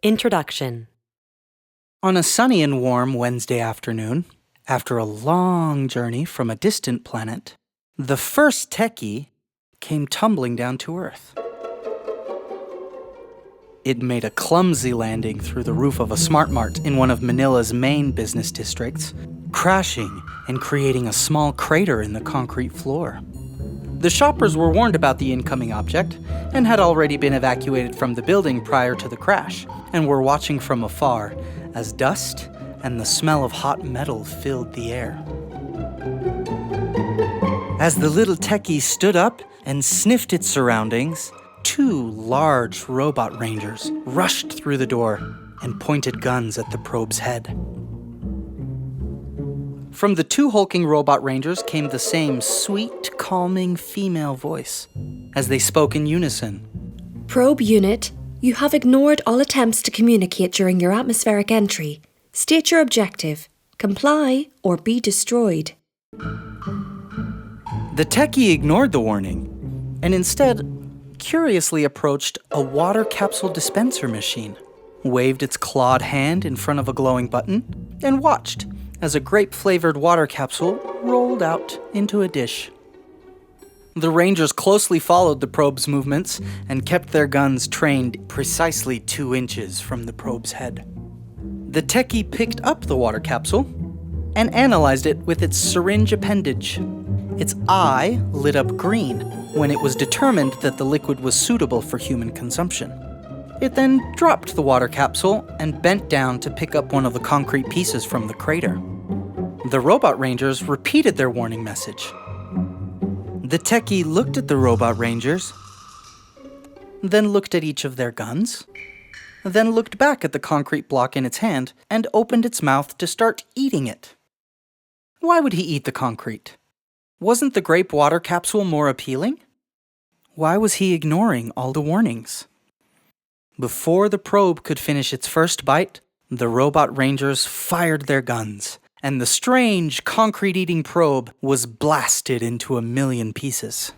Introduction. On a sunny and warm Wednesday afternoon, after a long journey from a distant planet, the first techie came tumbling down to Earth. It made a clumsy landing through the roof of a Smart Mart in one of Manila's main business districts, crashing and creating a small crater in the concrete floor. The shoppers were warned about the incoming object and had already been evacuated from the building prior to the crash and were watching from afar as dust and the smell of hot metal filled the air. As the little techie stood up and sniffed its surroundings, two large robot rangers rushed through the door and pointed guns at the probe's head. From the two hulking robot rangers came the same sweet, calming female voice as they spoke in unison. Probe unit, you have ignored all attempts to communicate during your atmospheric entry. State your objective. Comply or be destroyed. The techie ignored the warning and instead curiously approached a water capsule dispenser machine, waved its clawed hand in front of a glowing button, and watched as a grape-flavored water capsule rolled out into a dish. The Rangers closely followed the probe's movements and kept their guns trained precisely 2 inches from the probe's head. The techie picked up the water capsule and analyzed it with its syringe appendage. Its eye lit up green when it was determined that the liquid was suitable for human consumption. It then dropped the water capsule and bent down to pick up one of the concrete pieces from the crater. The robot rangers repeated their warning message. The techie looked at the robot rangers, then looked at each of their guns, then looked back at the concrete block in its hand and opened its mouth to start eating it. Why would he eat the concrete? Wasn't the grape water capsule more appealing? Why was he ignoring all the warnings? Before the probe could finish its first bite, the robot rangers fired their guns, and the strange concrete-eating probe was blasted into 1,000,000 pieces.